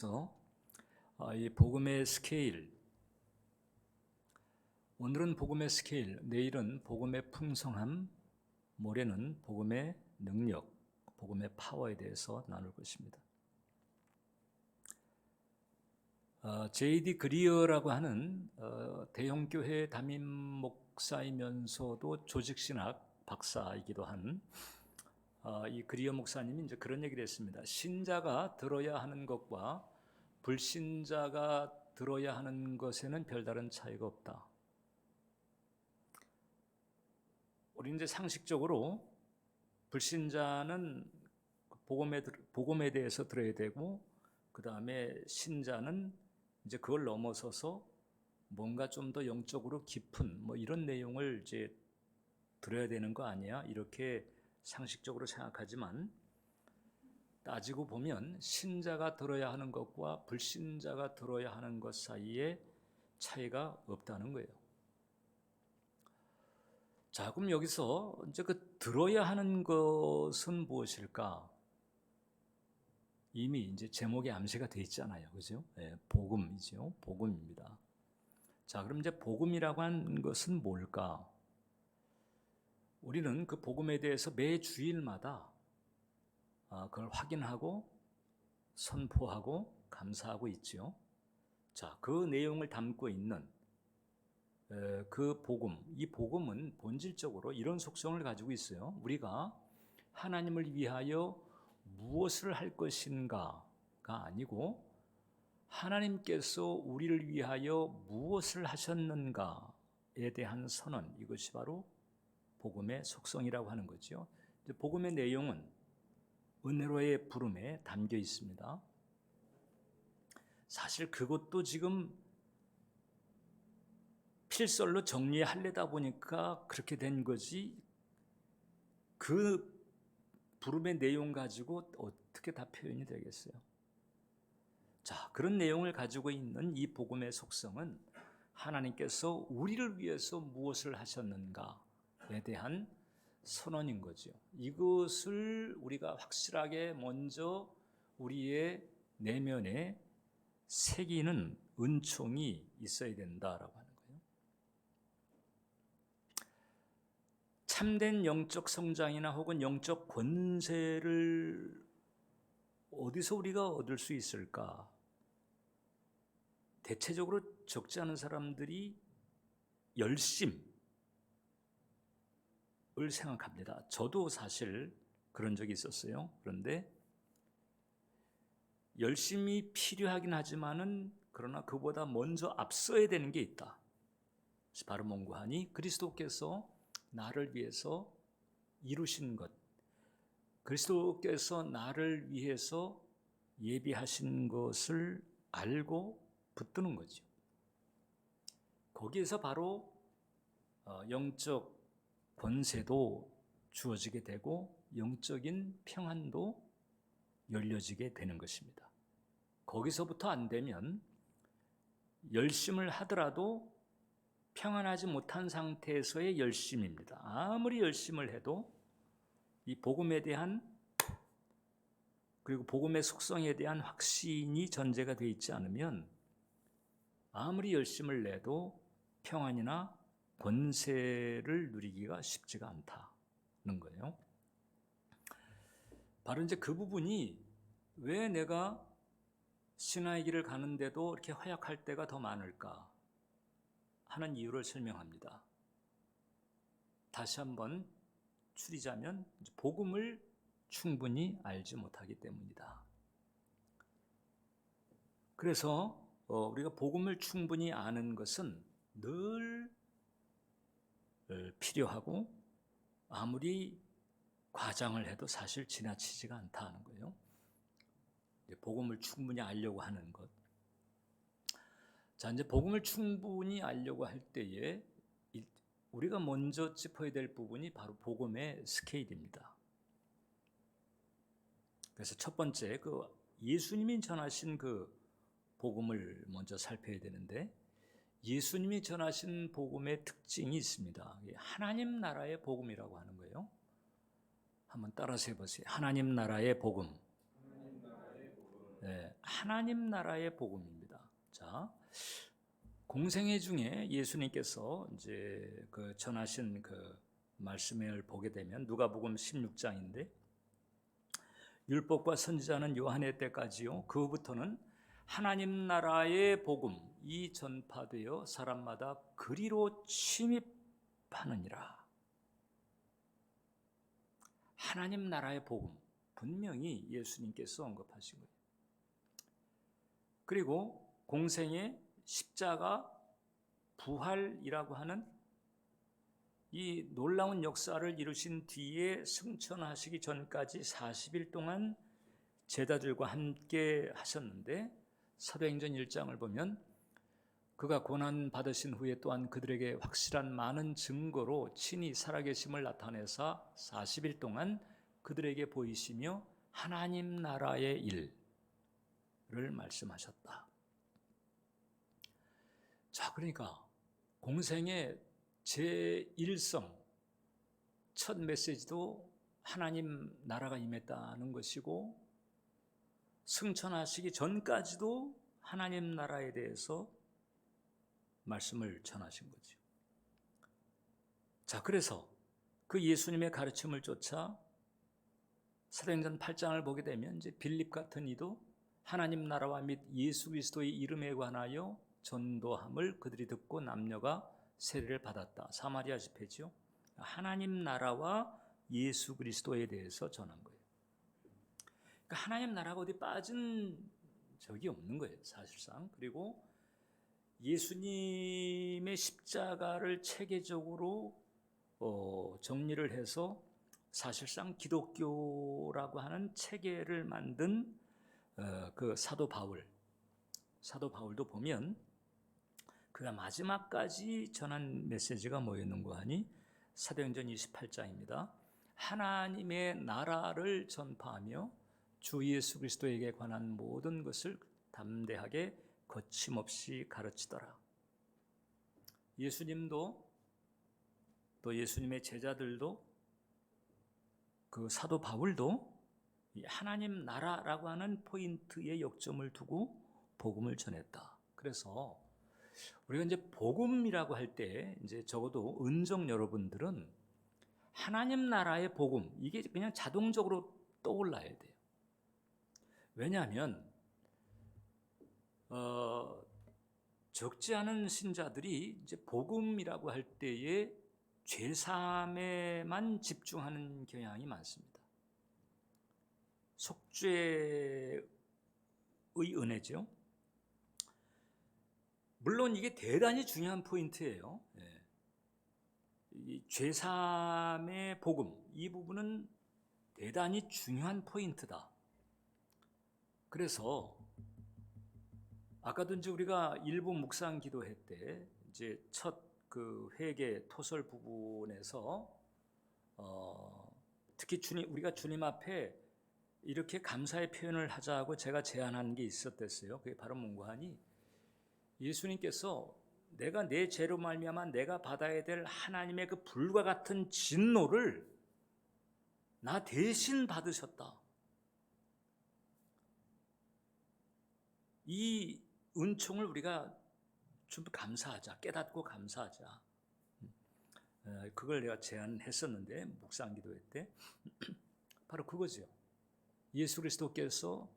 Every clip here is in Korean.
그래서 이 복음의 스케일, 오늘은 복음의 스케일, 내일은 복음의 풍성함, 모레는 복음의 능력, 복음의 파워에 대해서 나눌 것입니다. J.D. 그리어라고 하는 대형교회 담임 목사이면서도 조직신학 박사이기도 한 이 그리어 목사님이 이제 그런 얘기를 했습니다. 신자가 들어야 하는 것과 불신자가 들어야 하는 것에는 별다른 차이가 없다. 우리 이제 상식적으로 불신자는 복음에 대해서 들어야 되고, 그 다음에 신자는 이제 그걸 넘어서서 뭔가 좀 더 영적으로 깊은 이런 내용을 이제 들어야 되는 거 아니야? 이렇게 상식적으로 생각하지만 따지고 보면 신자가 들어야 하는 것과 불신자가 들어야 하는 것 사이에 차이가 없다는 거예요. 자, 그럼 여기서 이제 그 들어야 하는 것은 무엇일까? 이미 이제 제목에 암시가 돼 있잖아요. 그죠? 네, 복음이죠. 복음입니다. 자, 그럼 이제 복음이라고 하는 것은 뭘까? 우리는 그 복음에 대해서 매 주일마다 그걸 확인하고 선포하고 감사하고 있죠. 자, 그 내용을 담고 있는 그 복음, 이 복음은 본질적으로 이런 속성을 가지고 있어요. 우리가 하나님을 위하여 무엇을 할 것인가가 아니고 하나님께서 우리를 위하여 무엇을 하셨는가에 대한 선언, 이것이 바로 복음의 속성이라고 하는 거죠. 복음의 내용은 은혜로의 부름에 담겨 있습니다. 사실 그것도 지금 필설로 정리하려다 보니까 그렇게 된 거지, 그 부름의 내용 가지고 어떻게 다 표현이 되겠어요? 자, 그런 내용을 가지고 있는 이 복음의 속성은 하나님께서 우리를 위해서 무엇을 하셨는가에 대한 선언인 거죠. 이것을 우리가 확실하게 먼저 우리의 내면에 새기는 은총이 있어야 된다라고 하는 거예요. 참된 영적 성장이나 혹은 영적 권세를 어디서 우리가 얻을 수 있을까? 대체적으로 적지 않은 사람들이 열심을 생각합니다. 저도 사실 그런 적이 있었어요. 그런데 열심히 필요하긴 하지만은 그러나 그보다 먼저 앞서야 되는 게 있다. 바로 뭔고하니 그리스도께서 나를 위해서 이루신 것, 그리스도께서 나를 위해서 예비하신 것을 알고 붙드는 거죠. 거기에서 바로 영적 권세도 주어지게 되고 영적인 평안도 열려지게 되는 것입니다. 거기서부터 안 되면 열심을 하더라도 평안하지 못한 상태에서의 열심입니다. 아무리 열심을 해도 이 복음에 대한, 그리고 복음의 속성에 대한 확신이 전제가 되어 있지 않으면 아무리 열심을 내도 평안이나 권세를 누리기가 쉽지가 않다는 거예요. 바로 이제 그 부분이 왜 내가 신앙의 길을 가는데도 이렇게 허약할 때가 더 많을까 하는 이유를 설명합니다. 다시 한번 추리자면 복음을 충분히 알지 못하기 때문이다. 그래서 우리가 복음을 충분히 아는 것은 늘 필요하고 아무리 과장을 해도 사실 지나치지가 않다는 거예요. 복음을 충분히 알려고 하는 것. 자, 이제 복음을 충분히 알려고 할 때에 우리가 먼저 짚어야 될 부분이 바로 복음의 스케일입니다. 그래서 첫 번째 그 예수님이 전하신 그 복음을 먼저 살펴야 되는데, 예수님이 전하신 복음의 특징이 있습니다. 하나님 나라의 복음이라고 하는 거예요. 한번 따라서 해보세요. 하나님 나라의 복음. 하나님 나라의 복음입니다. 자, 공생애 중에 예수님께서 이제 그 전하신 그 말씀을 보게 되면 누가복음 16장인데 율법과 선지자는 요한의 때까지요. 그 후부터는 하나님 나라의 복음 이 전파되어 사람마다 그리로 침입하느니라. 하나님 나라의 복음 분명히 예수님께서 언급하신 거예요. 그리고 공생의 십자가 부활이라고 하는 이 놀라운 역사를 이루신 뒤에 승천하시기 전까지 40일 동안 제자들과 함께 하셨는데 사도행전 1장을 보면 그가 고난 받으신 후에 또한 그들에게 확실한 많은 증거로 친히 살아계심을 나타내사 40일 동안 그들에게 보이시며 하나님 나라의 일을 말씀하셨다. 자, 그러니까 공생의 제1성 첫 메시지도 하나님 나라가 임했다는 것이고 승천하시기 전까지도 하나님 나라에 대해서 말씀을 전하신 거죠. 자, 그래서 그 예수님의 가르침을 쫓아 사도행전 8장을 보게 되면 이제 빌립 같은 이도 하나님 나라와 및 예수 그리스도의 이름에 관하여 전도함을 그들이 듣고 남녀가 세례를 받았다. 사마리아 집회죠. 하나님 나라와 예수 그리스도에 대해서 전한 거예요. 그러니까 하나님 나라가 어디 빠진 적이 없는 거예요, 사실상. 그리고 예수님의 십자가를 체계적으로 정리를 해서 사실상 기독교라고 하는 체계를 만든 그 사도 바울도 보면 그가 마지막까지 전한 메시지가 뭐였는가 하니 사도행전 28장입니다. 하나님의 나라를 전파하며 주 예수 그리스도에게 관한 모든 것을 담대하게 거침없이 가르치더라. 예수님도 또 예수님의 제자들도 그 사도 바울도 하나님 나라라고 하는 포인트에 역점을 두고 복음을 전했다. 그래서 우리가 이제 복음이라고 할 때 이제 적어도 은정 여러분들은 하나님 나라의 복음 이게 그냥 자동적으로 떠올라야 돼요. 왜냐하면 적지 않은 신자들이 이제 복음이라고 할 때에 죄사함에만 집중하는 경향이 많습니다. 속죄의 은혜죠. 물론 이게 대단히 중요한 포인트예요. 이 죄사함의 복음 이 부분은 대단히 중요한 포인트다. 그래서 아까도 이제 우리가 일부 묵상 기도회 때 이제 첫 그 회개 토설 부분에서 특히 우리가 주님 앞에 이렇게 감사의 표현을 하자고 제가 제안한 게 있었댔어요. 그게 바로 뭔가 하니 예수님께서 내가 내 죄로 말미암아 내가 받아야 될 하나님의 그 불과 같은 진노를 나 대신 받으셨다. 이 은총을 우리가 좀 감사하자, 깨닫고 감사하자. 그걸 내가 제안했었는데 묵상 기도회 때 바로 그거죠. 예수 그리스도께서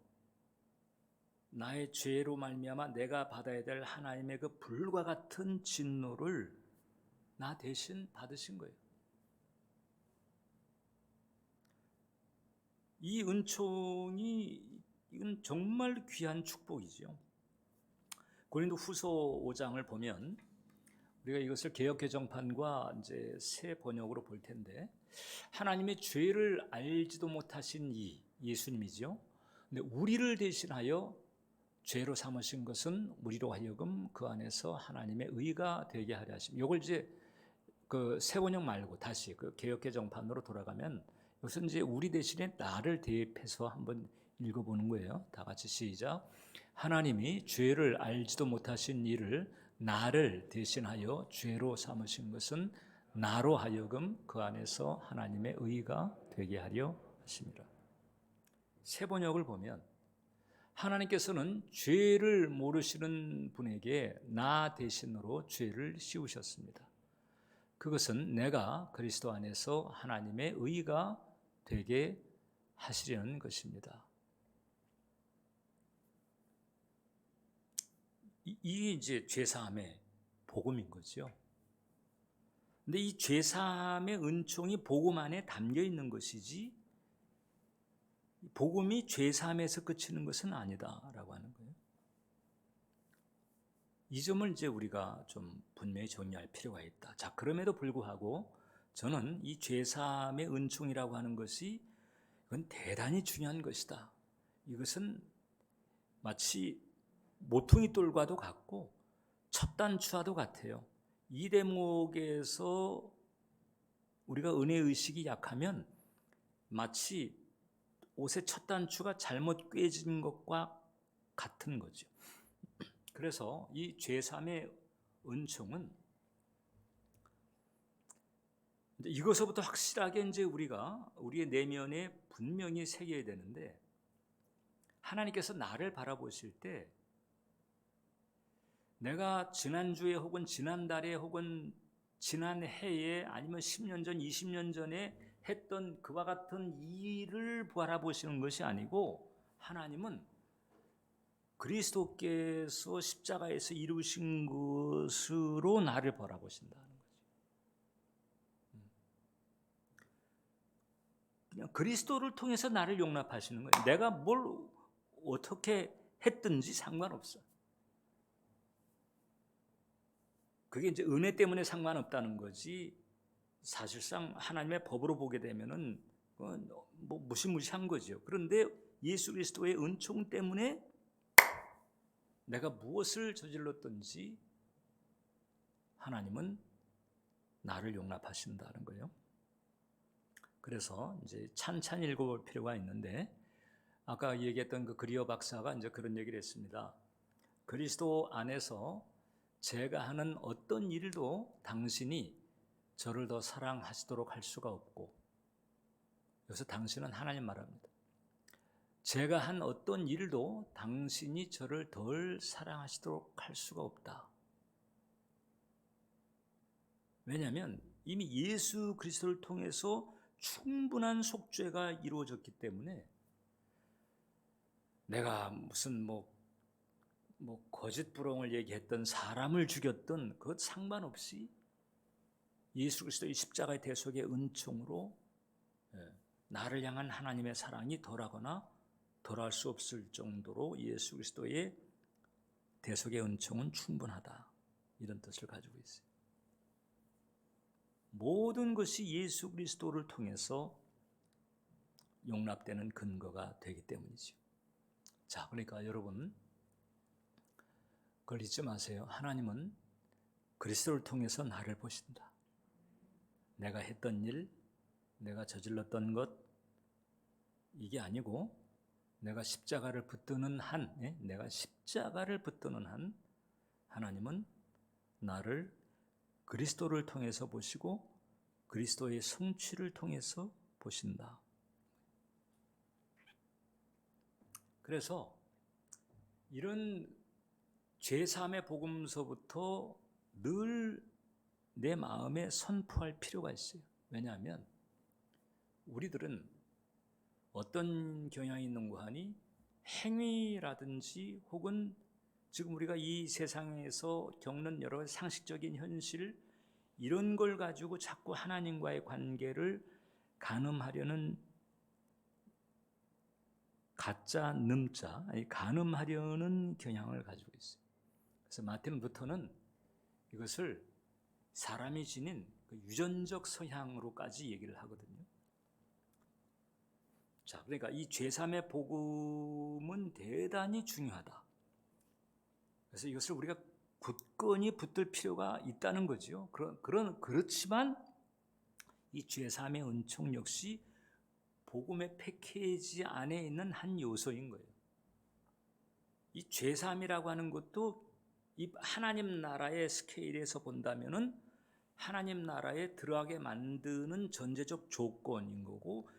나의 죄로 말미암아 내가 받아야 될 하나님의 그 불과 같은 진노를 나 대신 받으신 거예요. 이 은총이 이건 정말 귀한 축복이죠. 고린도 후서 5장을 보면 우리가 이것을 개역 개정판과 이제 새 번역으로 볼 텐데 하나님의 죄를 알지도 못하신 이 예수님이죠. 근데 우리를 대신하여 죄로 삼으신 것은 우리로 하여금 그 안에서 하나님의 의가 되게 하려 하심. 이걸 이제 그 새 번역 말고 다시 그 개역 개정판으로 돌아가면 이것은 이제 우리 대신에 나를 대입해서 한번 읽어보는 거예요. 다 같이 시작. 하나님이 죄를 알지도 못하신 이를 나를 대신하여 죄로 삼으신 것은 나로 하여금 그 안에서 하나님의 의가 되게 하려 하심이라. 새 번역을 보면 하나님께서는 죄를 모르시는 분에게 나 대신으로 죄를 씌우셨습니다. 그것은 내가 그리스도 안에서 하나님의 의가 되게 하시려는 것입니다. 이게 이제 죄사함의 복음인 거죠. 근데 이 죄사함의 은총이 복음 안에 담겨 있는 것이지 복음이 죄사함에서 그치는 것은 아니다라고 하는 거예요. 이 점을 이제 우리가 좀 분명히 정리할 필요가 있다. 자, 그럼에도 불구하고 저는 이 죄사함의 은총이라고 하는 것이 이건 대단히 중요한 것이다. 이것은 마치 모퉁이 돌과도 같고 첩단추와도 같아요. 이 대목에서 우리가 은혜 의식이 약하면 마치 옷의 첩단추가 잘못 꿰진 것과 같은 거죠. 그래서 이 죄사함의 은총은 이것서부터 확실하게 이제 우리가 우리의 내면에 분명히 새겨야 되는데, 하나님께서 나를 바라보실 때 내가 지난주에 혹은 지난달에 혹은 지난해에 아니면 10년 전, 20년 전에 했던 그와 같은 일을 바라보시는 것이 아니고, 하나님은 그리스도께서 십자가에서 이루신 것으로 나를 바라보신다는 거죠. 그냥 그리스도를 통해서 나를 용납하시는 거예요. 내가 뭘 어떻게 했든지 상관없어. 그게 이제 은혜 때문에 상관없다는 거지, 사실상 하나님의 법으로 보게 되면은 뭐 무시무시한 거죠. 그런데 예수 그리스도의 은총 때문에 내가 무엇을 저질렀든지 하나님은 나를 용납하신다는 거예요. 그래서 이제 찬찬히 읽어볼 필요가 있는데, 아까 얘기했던 그 그리어 박사가 이제 그런 얘기를 했습니다. 그리스도 안에서 제가 하는 어떤 일도 당신이 저를 더 사랑하시도록 할 수가 없고, 여기서 당신은 하나님 말합니다. 제가 한 어떤 일도 당신이 저를 덜 사랑하시도록 할 수가 없다. 왜냐하면 이미 예수 그리스도를 통해서 충분한 속죄가 이루어졌기 때문에, 내가 무슨 거짓 부렁을 얘기했던, 사람을 죽였던 그것 상관없이 예수 그리스도의 십자가의 대속의 은총으로 나를 향한 하나님의 사랑이 덜하거나 덜할 수 없을 정도로 예수 그리스도의 대속의 은총은 충분하다, 이런 뜻을 가지고 있어요. 모든 것이 예수 그리스도를 통해서 용납되는 근거가 되기 때문이죠. 자, 그러니까 여러분 그걸 잊지 마세요. 하나님은 그리스도를 통해서 나를 보신다. 내가 했던 일, 내가 저질렀던 것, 이게 아니고 내가 십자가를 붙드는 한, 내가 십자가를 붙드는 한 하나님은 나를 그리스도를 통해서 보시고 그리스도의 성취를 통해서 보신다. 그래서 이런 죄사함의 복음서부터 늘 내 마음에 선포할 필요가 있어요. 왜냐하면 우리들은 어떤 경향이 있는가 하니, 행위라든지 혹은 지금 우리가 이 세상에서 겪는 여러 가지 상식적인 현실, 이런 걸 가지고 자꾸 하나님과의 관계를 가늠하려는, 가짜 능자, 가늠하려는 경향을 가지고 있어요. 그래서 마틴 루터는 이것을 사람이 지닌 유전적 성향으로까지 얘기를 하거든요. 자, 그러니까 이 죄사함의 복음은 대단히 중요하다. 그래서 이것을 우리가 굳건히 붙들 필요가 있다는 거죠. 그렇지만 이 죄사함의 은총 역시 복음의 패키지 안에 있는 한 요소인 거예요. 이 죄사함이라고 하는 것도 이 하나님 나라의 스케일에서 본다면은 하나님 나라에 들어가게 만드는 전제적 조건인 거고,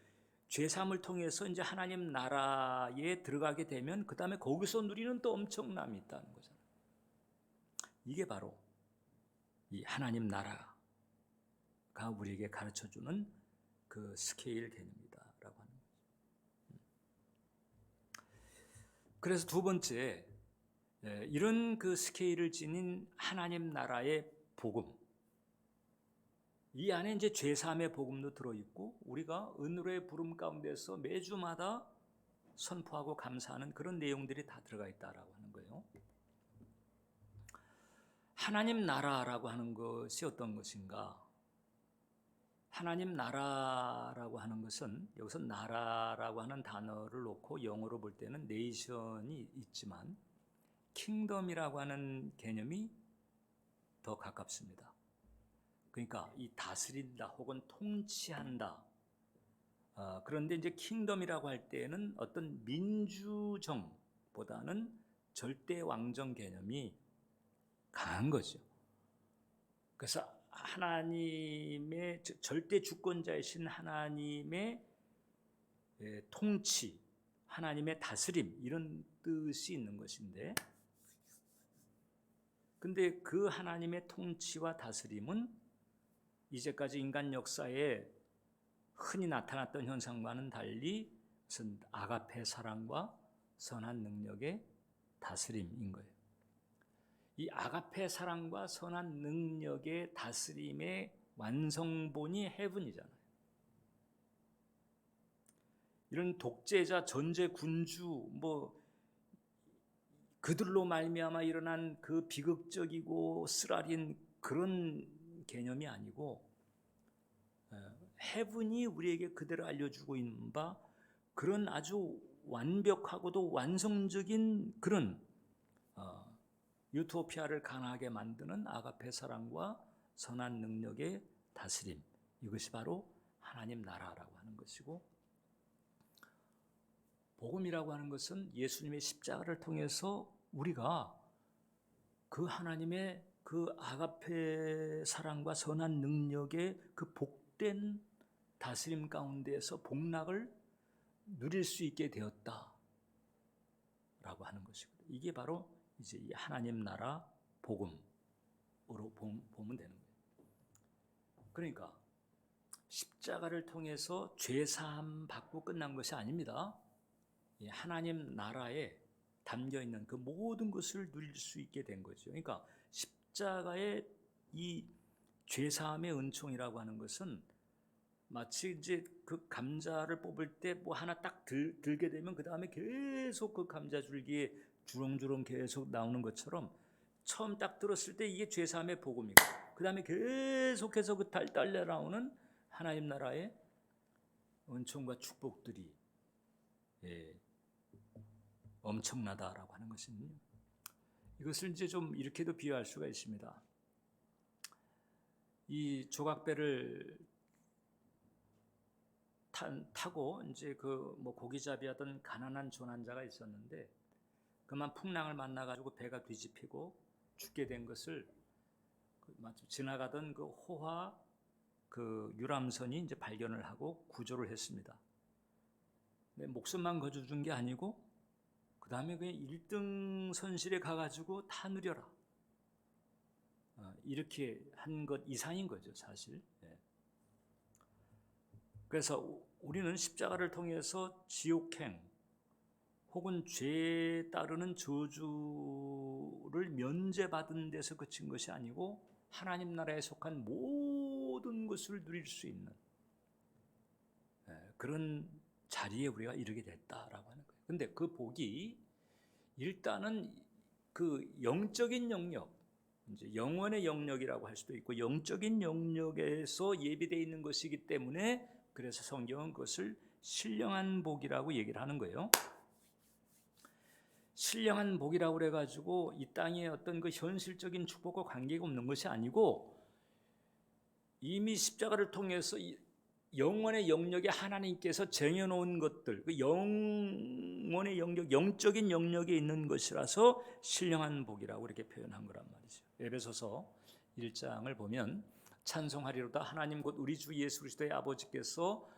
죄사함을 통해서 이제 하나님 나라에 들어가게 되면 그 다음에 거기서 누리는 또 엄청남이 있다는 거잖아요. 이게 바로 이 하나님 나라가 우리에게 가르쳐주는 그 스케일 개념이다라고 하는 거죠. 그래서 두 번째, 이런 그 스케일을 지닌 하나님 나라의 복음, 이 안에 이제 죄사함의 복음도 들어있고 우리가 은혜의 부름 가운데서 매주마다 선포하고 감사하는 그런 내용들이 다 들어가 있다라고 하는 거예요. 하나님 나라라고 하는 것이 어떤 것인가? 하나님 나라라고 하는 것은 여기서 나라라고 하는 단어를 놓고 영어로 볼 때는 네이션이 있지만 킹덤이라고 하는 개념이 더 가깝습니다. 그러니까 이 다스린다 혹은 통치한다. 그런데 이제 킹덤이라고 할 때는 어떤 민주정보다는 절대 왕정 개념이 강한 거죠. 그래서 하나님의 절대 주권자이신 하나님의 통치, 하나님의 다스림 이런 뜻이 있는 것인데, 근데 그 하나님의 통치와 다스림은 이제까지 인간 역사에 흔히 나타났던 현상과는 달리 무슨 아가페 사랑과 선한 능력의 다스림인 거예요. 이 아가페 사랑과 선한 능력의 다스림의 완성본이 헤븐이잖아요. 이런 독재자, 전제 군주, 그들로 말미암아 일어난 그 비극적이고 쓰라린 그런 개념이 아니고 헤븐이 우리에게 그대로 알려주고 있는 바 그런 아주 완벽하고도 완성적인 그런 유토피아를 가능하게 만드는 아가페 사랑과 선한 능력의 다스림, 이것이 바로 하나님 나라라고 하는 것이고, 복음이라고 하는 것은 예수님의 십자가를 통해서 우리가 그 하나님의 그 아가페 사랑과 선한 능력의 그 복된 다스림 가운데에서 복락을 누릴 수 있게 되었다라고 하는 것이거든요. 이게 바로 이제 이 하나님 나라 복음으로 보면 되는 거예요. 그러니까 십자가를 통해서 죄사함 받고 끝난 것이 아닙니다. 하나님 나라에 담겨 있는 그 모든 것을 누릴 수 있게 된 거죠. 그러니까 십자가의 이 죄사함의 은총이라고 하는 것은 마치 이제 그 감자를 뽑을 때 뭐 하나 딱 들게 되면 그 다음에 계속 그 감자 줄기에 주렁주렁 계속 나오는 것처럼 처음 딱 들었을 때 이게 죄사함의 복음이고 그 다음에 계속해서 그 달달려 나오는 하나님 나라의 은총과 축복들이 엄청나다라고 하는 것입니다. 이것을 이제 좀 이렇게도 비유할 수가 있습니다. 이 조각배를 타고 이제 그 고기잡이 하던 가난한 조난자가 있었는데 그만 풍랑을 만나가지고 배가 뒤집히고 죽게 된 것을 지나가던 그 호화 그 유람선이 이제 발견을 하고 구조를 했습니다. 근데 목숨만 거둬준 게 아니고 그 다음에 그냥 1등 선실에 가가지고 다 누려라. 이렇게 한 것 이상인 거죠, 사실. 그래서 우리는 십자가를 통해서 지옥행 혹은 죄에 따르는 저주를 면제받은 데서 그친 것이 아니고 하나님 나라에 속한 모든 것을 누릴 수 있는 그런 자리에 우리가 이르게 됐다라고 하는 거예요. 근데 그 복이 일단은 그 영적인 영역, 이제 영원의 영역이라고 할 수도 있고 영적인 영역에서 예비되어 있는 것이기 때문에 그래서 성경은 그것을 신령한 복이라고 얘기를 하는 거예요. 신령한 복이라고 그래가지고 이 땅에 어떤 그 현실적인 축복과 관계가 없는 것이 아니고 이미 십자가를 통해서 영원의 영역에 하나님께서 정해놓은 것들, 그 영원의 영역, 영적인 영역에 있는 것이라서 신령한 복이라고 이렇게 표현한 거란 말이죠. 에베소서 1장을 보면 찬송하리로다 하나님 곧 우리 주 예수 그리스도의 아버지께서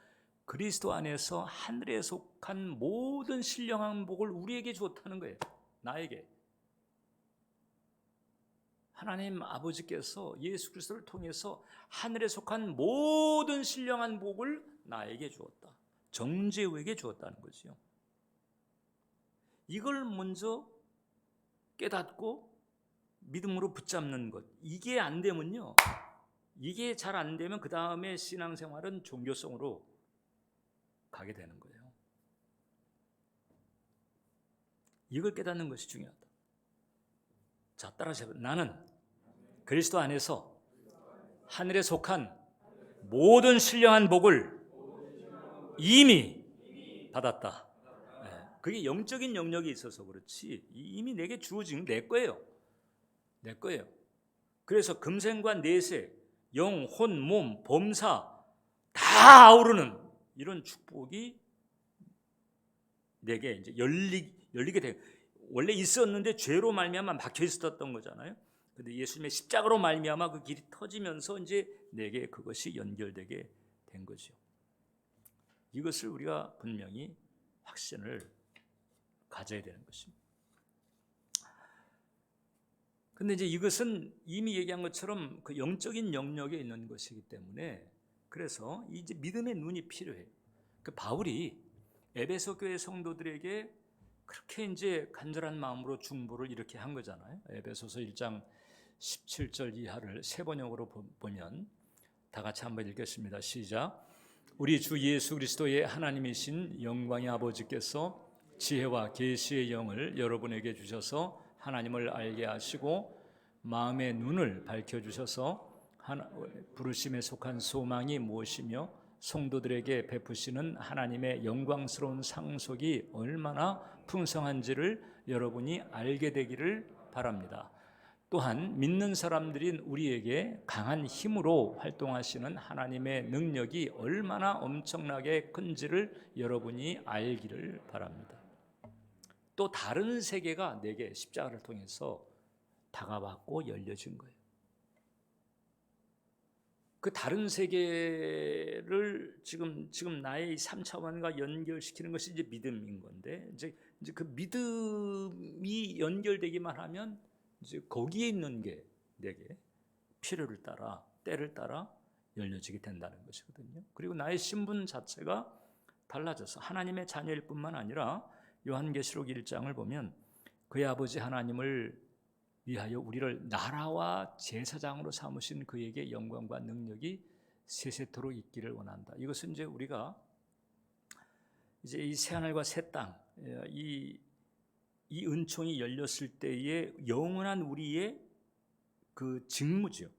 그리스도 안에서 하늘에 속한 모든 신령한 복을 우리에게 주었다는 거예요. 나에게. 하나님 아버지께서 예수 그리스도를 통해서 하늘에 속한 모든 신령한 복을 나에게 주었다. 정죄우에게 주었다는 거죠. 이걸 먼저 깨닫고 믿음으로 붙잡는 것. 이게 안 되면요. 이게 잘 안 되면 그 다음에 신앙생활은 종교성으로 가게 되는 거예요. 이걸 깨닫는 것이 중요하다. 자, 따라서 나는 그리스도 안에서 하늘에 속한 모든 신령한 복을 이미 받았다. 그게 영적인 영역이 있어서 그렇지 이미 내게 주어진 내 거예요. 내 거예요. 그래서 금생과 내세, 영, 혼, 몸, 범사 다 아우르는 이런 축복이 내게 이제 열리게 돼. 원래 있었는데 죄로 말미암아 막혀 있었던 거잖아요. 근데 예수님의 십자가로 말미암아 그 길이 터지면서 이제 내게 그것이 연결되게 된 거죠. 이것을 우리가 분명히 확신을 가져야 되는 것입니다. 근데 이제 이것은 이미 얘기한 것처럼 그 영적인 영역에 있는 것이기 때문에 그래서 이제 믿음의 눈이 필요해요. 그 바울이 에베소 교회 성도들에게 그렇게 이제 간절한 마음으로 중보를 이렇게 한 거잖아요. 에베소서 1장 17절 이하를 세 번역으로 보면 다 같이 한번 읽겠습니다. 시작. 우리 주 예수 그리스도의 하나님이신 영광의 아버지께서 지혜와 계시의 영을 여러분에게 주셔서 하나님을 알게 하시고 마음의 눈을 밝혀주셔서 부르심에 속한 소망이 무엇이며 성도들에게 베푸시는 하나님의 영광스러운 상속이 얼마나 풍성한지를 여러분이 알게 되기를 바랍니다. 또한 믿는 사람들인 우리에게 강한 힘으로 활동하시는 하나님의 능력이 얼마나 엄청나게 큰지를 여러분이 알기를 바랍니다. 또 다른 세계가 내게 십자가를 통해서 다가왔고 열려진 거예요. 그 다른 세계를 지금 나의 3차원과 연결시키는 것이 이제 믿음인 건데 이제 그 믿음이 연결되기만 하면 이제 거기에 있는 게 내게 필요를 따라 때를 따라 열려지게 된다는 것이거든요. 그리고 나의 신분 자체가 달라져서 하나님의 자녀일 뿐만 아니라 요한계시록 1장을 보면 그의 아버지 하나님을 위하여 우리를 나라와 제사장으로 삼으신 그에게 영광과 능력이 세세토록 있기를 원한다. 이것은 이제 우리가 이제 이 새하늘과 새 땅, 이 은총이 열렸을 때의 영원한 우리의 그 직무죠.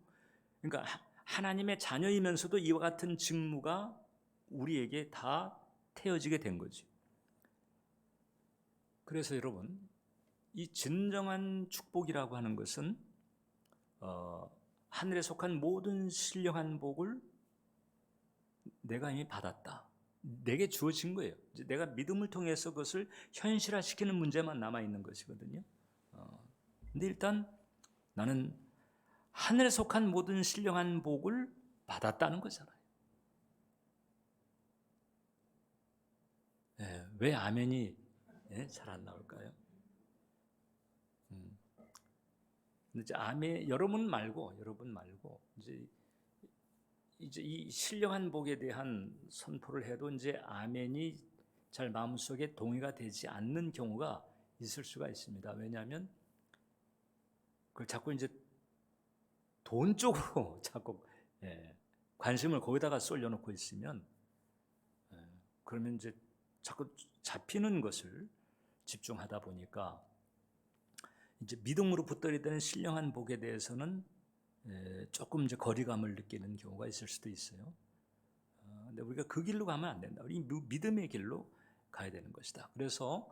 그러니까 하나님의 자녀이면서도 이와 같은 직무가 우리에게 다 태워지게 된 거죠. 그래서 여러분, 이 진정한 축복이라고 하는 것은 하늘에 속한 모든 신령한 복을 내가 이미 받았다. 내게 주어진 거예요. 이제 내가 믿음을 통해서 그것을 현실화시키는 문제만 남아있는 것이거든요. 근데 일단 나는 하늘에 속한 모든 신령한 복을 받았다는 거잖아요. 왜 아멘이 잘 안 나올까요? 이제 아멘 여러분 말고 이제 이 신령한 복에 대한 선포를 해도 이제 아멘이 잘 마음속에 동의가 되지 않는 경우가 있을 수가 있습니다. 왜냐하면 그걸 자꾸 이제 돈 쪽으로 자꾸 관심을 거기다가 쏠려놓고 있으면 그러면 이제 자꾸 잡히는 것을 집중하다 보니까 이제 믿음으로 붙들어야 되는 신령한 복에 대해서는 조금 이제 거리감을 느끼는 경우가 있을 수도 있어요. 근데 우리가 그 길로 가면 안 된다. 우리 믿음의 길로 가야 되는 것이다. 그래서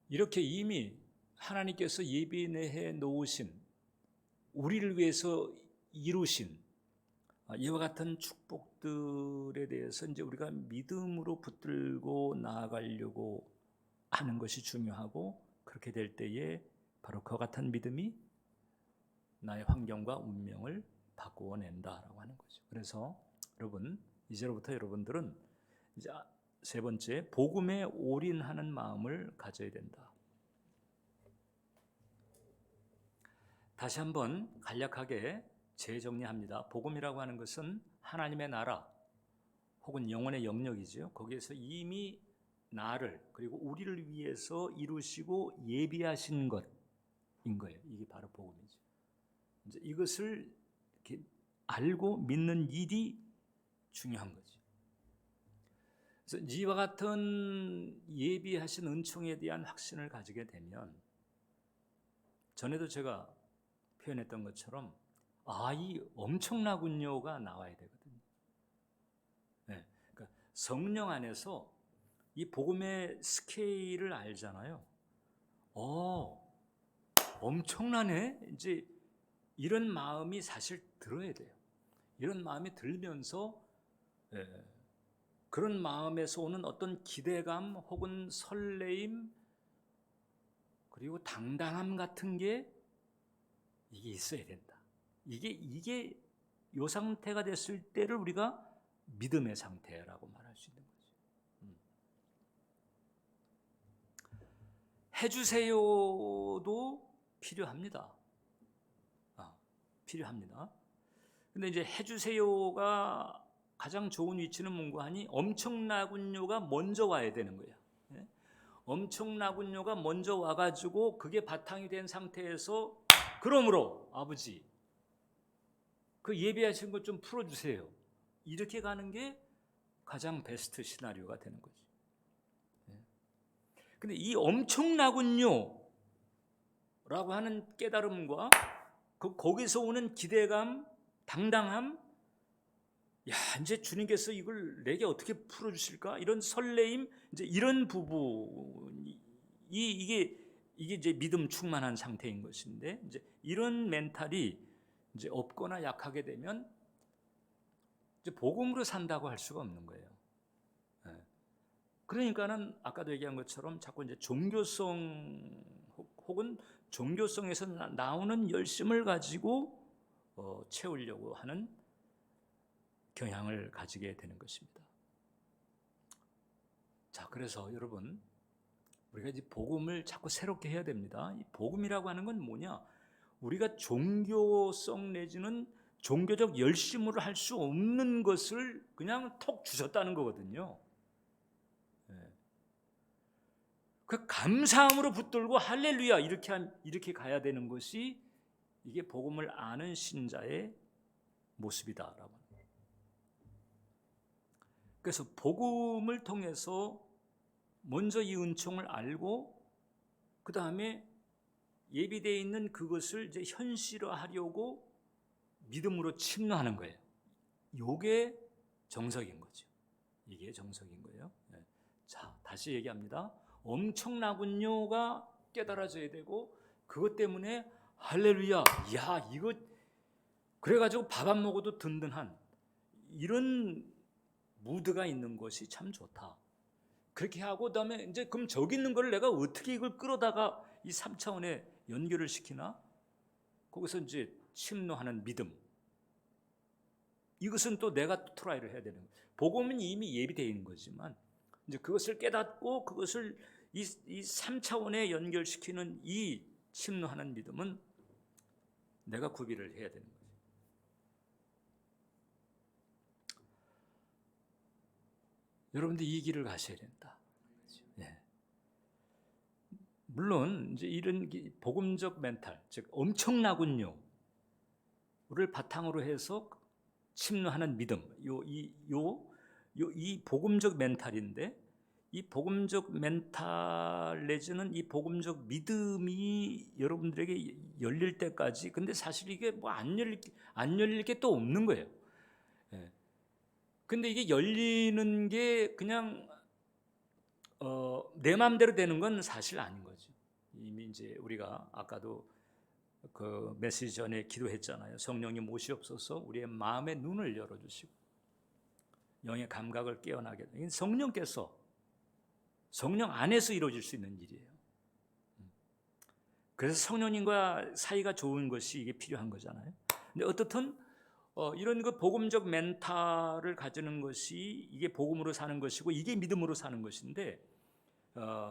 이렇게 이미 하나님께서 예비해 놓으신 우리를 위해서 이루신 이와 같은 축복들에 대해서 이제 우리가 믿음으로 붙들고 나아가려고 하는 것이 중요하고 그렇게 될 때에 바로 그와 같은 믿음이 나의 환경과 운명을 바꾸어낸다라고 하는 거죠. 그래서 여러분 이제로부터 여러분들은 이제 세 번째, 복음에 올인하는 마음을 가져야 된다. 다시 한번 간략하게 재정리합니다. 복음이라고 하는 것은 하나님의 나라 혹은 영혼의 영역이죠. 거기에서 이미 나를 그리고 우리를 위해서 이루시고 예비하신 것인 거예요. 이게 바로 복음이죠. 이제 이것을 이렇게 알고 믿는 일이 중요한 거죠. 그래서 이와 같은 예비하신 은총에 대한 확신을 가지게 되면, 전에도 제가 표현했던 것처럼 이 엄청나군요가 나와야 되거든요. 네, 그러니까 성령 안에서 이 복음의 스케일을 알잖아요. 엄청나네. 이제 이런 마음이 사실 들어야 돼요. 이런 마음이 들면서 그런 마음에서 오는 어떤 기대감 혹은 설레임 그리고 당당함 같은 게 이게 있어야 된다. 이게 요 상태가 됐을 때를 우리가 믿음의 상태라고 말할 수 있는 거죠. 해주세요도 필요합니다. 필요합니다. 근데 이제 해주세요가 가장 좋은 위치는 뭔가 하니 엄청나군요가 먼저 와야 되는 거예요. 엄청나군요가 먼저 와가지고 그게 바탕이 된 상태에서, 그러므로 아버지 그 예비하신 것 좀 풀어주세요, 이렇게 가는 게 가장 베스트 시나리오가 되는 거죠. 근데 이 엄청나군요 라고 하는 깨달음과 거기서 오는 기대감, 당당함, 이제 주님께서 이걸 내게 어떻게 풀어주실까? 이런 설레임, 이제 이런 부분이 이게 이제 믿음 충만한 상태인 것인데, 이제 이런 멘탈이 이제 없거나 약하게 되면 이제 복음으로 산다고 할 수가 없는 거예요. 그러니까는 아까도 얘기한 것처럼 자꾸 이제 종교성 혹은 종교성에서 나오는 열심을 가지고 채우려고 하는 경향을 가지게 되는 것입니다. 자, 그래서 여러분, 우리가 이제 복음을 자꾸 새롭게 해야 됩니다. 이 복음이라고 하는 건 뭐냐? 우리가 종교성 내지는 종교적 열심으로 할 수 없는 것을 그냥 톡 주셨다는 거거든요. 그 감사함으로 붙들고 할렐루야 이렇게 가야 되는 것이 이게 복음을 아는 신자의 모습이다라고. 그래서 복음을 통해서 먼저 이 은총을 알고 그 다음에 예비되어 있는 그것을 이제 현실화하려고 믿음으로 침노하는 거예요. 이게 정석인 거죠. 이게 정석인 거예요. 자, 다시 얘기합니다. 엄청나군요가 깨달아져야 되고, 그것 때문에 할렐루야, 이거 그래가지고 밥 안 먹어도 든든한 이런 무드가 있는 것이 참 좋다. 그렇게 하고 그다음에 이제 그럼 저기 있는 걸 내가 어떻게 이걸 끌어다가 이 3차원에 연결을 시키나? 거기서 이제 침노하는 믿음. 이것은 또 내가 트라이를 해야 되는 거예요. 복음은 이미 예비되어 있는 거지만 이제 그것을 깨닫고 그것을 이 3차원에 연결시키는 이 침노하는 믿음은 내가 구비를 해야 되는 거예요. 여러분들 이 길을 가셔야 된다. 물론 이제 이런 복음적 멘탈, 즉 엄청나군요를 바탕으로 해서 침노하는 믿음, 이 복음적 멘탈인데, 이 복음적 멘탈 내지는 이 복음적 믿음이 여러분들에게 열릴 때까지, 근데 사실 이게 뭐 안 열릴 게 또 없는 거예요. 근데 이게 열리는 게 그냥 내 마음대로 되는 건 사실 아닌 거죠. 이미 이제 우리가 아까도 그 메시지 전에 기도했잖아요. 성령님 오시옵소서, 우리의 마음의 눈을 열어주시고 영의 감각을 깨어나게. 이건 성령께서, 성령 안에서 이루어질 수 있는 일이에요. 그래서 성령님과 사이가 좋은 것이 이게 필요한 거잖아요. 근데 어떻든 이런 그 복음적 멘탈을 가지는 것이 이게 복음으로 사는 것이고 이게 믿음으로 사는 것인데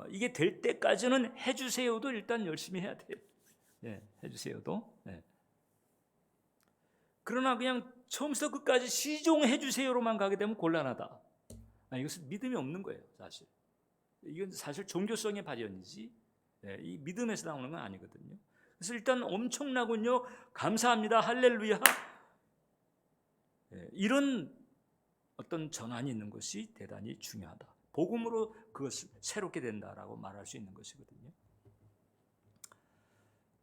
이게 될 때까지는 해주세요도 일단 열심히 해야 돼요. 예, 해주세요도. 예. 그러나 그냥 처음부터 끝까지 시종해 주세요로만 가게 되면 곤란하다. 이것은 믿음이 없는 거예요, 사실. 이건 사실 종교성의 발현이지, 이 믿음에서 나오는 건 아니거든요. 그래서 일단 엄청나군요. 감사합니다. 할렐루야. 이런 어떤 전환이 있는 것이 대단히 중요하다. 복음으로 그것을 새롭게 된다라고 말할 수 있는 것이거든요.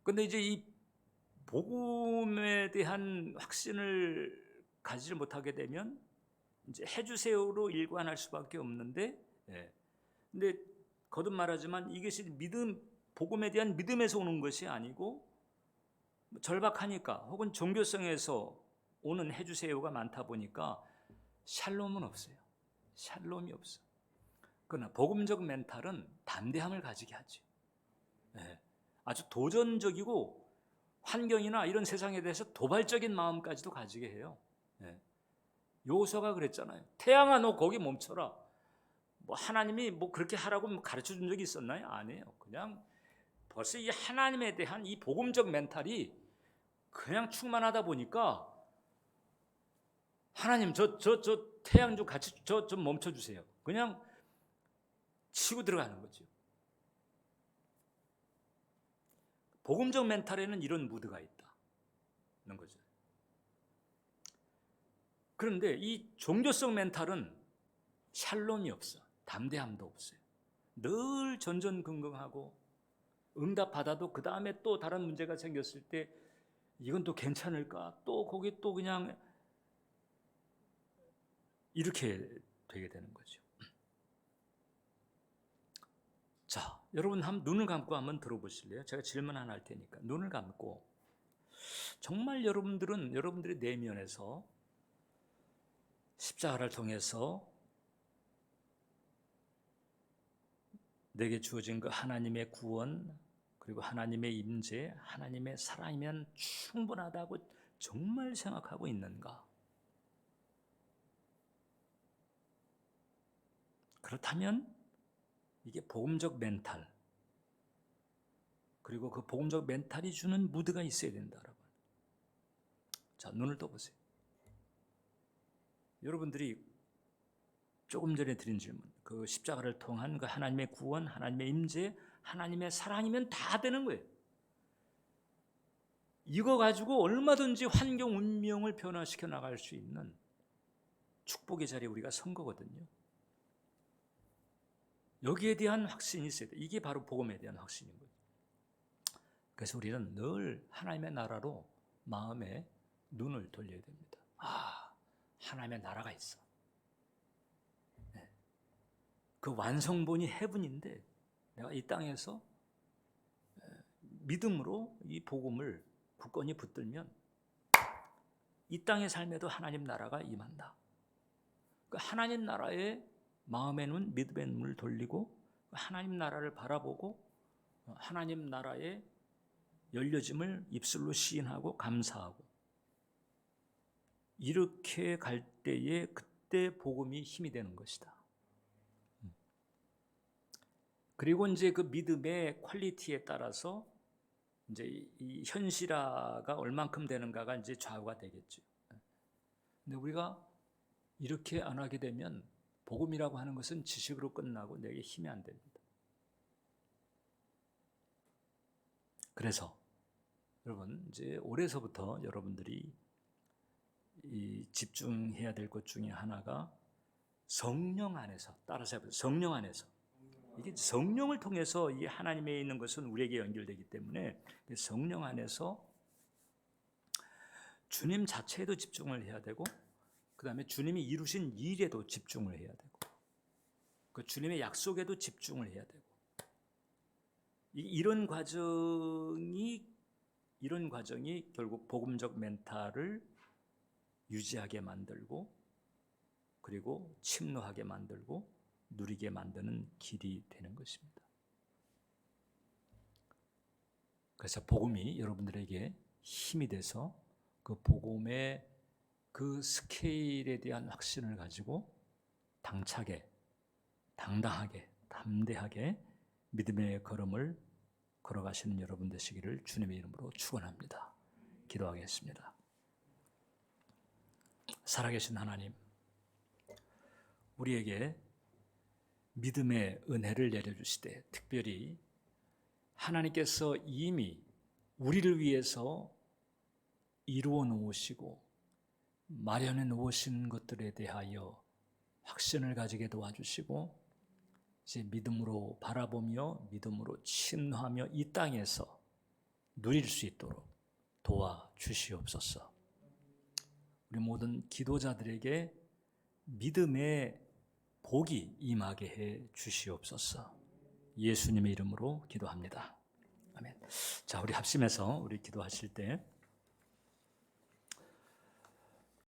그런데 이제 이 복음에 대한 확신을 가지지 못하게 되면 이제 해주세요로 일관할 수밖에 없는데, 근데 거듭 말하지만 이것이 복음에 대한 믿음에서 오는 것이 아니고 절박하니까 혹은 종교성에서 오는 해주세요가 많다 보니까 샬롬은 없어요. 샬롬이 없어. 그러나 복음적 멘탈은 담대함을 가지게 하죠. 아주 도전적이고 환경이나 이런 세상에 대해서 도발적인 마음까지도 가지게 해요. 여호수아가 그랬잖아요. 태양아 너 거기 멈춰라. 뭐 하나님이 뭐 그렇게 하라고 가르쳐 준 적이 있었나요? 아니에요. 그냥 벌써 이 하나님에 대한 이 복음적 멘탈이 그냥 충만하다 보니까 하나님 저 태양 좀 같이 좀 멈춰 주세요. 그냥 치고 들어가는 거죠. 복음적 멘탈에는 이런 무드가 있다는 거죠. 그런데 이 종교성 멘탈은 샬롬이 없어. 담대함도 없어요. 늘 전전긍긍하고 응답받아도 그 다음에 또 다른 문제가 생겼을 때 이건 또 괜찮을까? 또 거기 또 그냥 이렇게 되게 되는 거죠. 자, 여러분 눈을 감고 한번 들어보실래요? 제가 질문 하나 할 테니까 눈을 감고 정말 여러분들의 내면에서 십자가를 통해서 내게 주어진 그 하나님의 구원 그리고 하나님의 임재, 하나님의 사랑이면 충분하다고 정말 생각하고 있는가? 그렇다면 이게 복음적 멘탈 그리고 그 복음적 멘탈이 주는 무드가 있어야 된다, 여러분. 자, 눈을 떠보세요. 여러분들이 조금 전에 드린 질문, 그 십자가를 통한 그 하나님의 구원, 하나님의 임재, 하나님의 사랑이면 다 되는 거예요. 이거 가지고 얼마든지 환경, 운명을 변화시켜 나갈 수 있는 축복의 자리에 우리가 선 거거든요. 여기에 대한 확신이 있어야 돼요. 이게 바로 복음에 대한 확신인 거예요. 그래서 우리는 늘 하나님의 나라로 마음에 눈을 돌려야 됩니다. 하나님의 나라가 있어. 그 완성본이 헤븐인데 내가 이 땅에서 믿음으로 이 복음을 굳건히 붙들면 이 땅의 삶에도 하나님 나라가 임한다. 그 하나님 나라의 마음의 눈, 믿음의 눈을 돌리고 하나님 나라를 바라보고 하나님 나라의 열려짐을 입술로 시인하고 감사하고 이렇게 갈 때에 그때 복음이 힘이 되는 것이다. 그리고 이제 그 믿음의 퀄리티에 따라서 이제 이 현실화가 얼만큼 되는가가 이제 좌우가 되겠죠. 근데 우리가 이렇게 안 하게 되면 복음이라고 하는 것은 지식으로 끝나고 내게 힘이 안 됩니다. 그래서 여러분 이제 올해서부터 여러분들이 이 집중해야 될 것 중에 하나가 성령 안에서 따라서 해보세요. 성령 안에서 이게 성령을 통해서 이 하나님에 있는 것은 우리에게 연결되기 때문에 성령 안에서 주님 자체에도 집중을 해야 되고 그 다음에 주님이 이루신 일에도 집중을 해야 되고 그 주님의 약속에도 집중을 해야 되고 이런 과정이 결국 복음적 멘탈을 유지하게 만들고 그리고 침노하게 만들고 누리게 만드는 길이 되는 것입니다. 그래서 복음이 여러분들에게 힘이 돼서 그 복음의 그 스케일에 대한 확신을 가지고 당차게, 당당하게, 담대하게 믿음의 걸음을 걸어가시는 여러분 되시기를 주님의 이름으로 축원합니다. 기도하겠습니다. 살아계신 하나님, 우리에게 믿음의 은혜를 내려주시되 특별히 하나님께서 이미 우리를 위해서 이루어 놓으시고 마련해 놓으신 것들에 대하여 확신을 가지게 도와주시고 이제 믿음으로 바라보며 믿음으로 친화하며 이 땅에서 누릴 수 있도록 도와주시옵소서. 우리 모든 기도자들에게 믿음의 복이 임하게 해 주시옵소서. 예수님의 이름으로 기도합니다. 아멘. 자, 우리 합심해서 우리 기도하실 때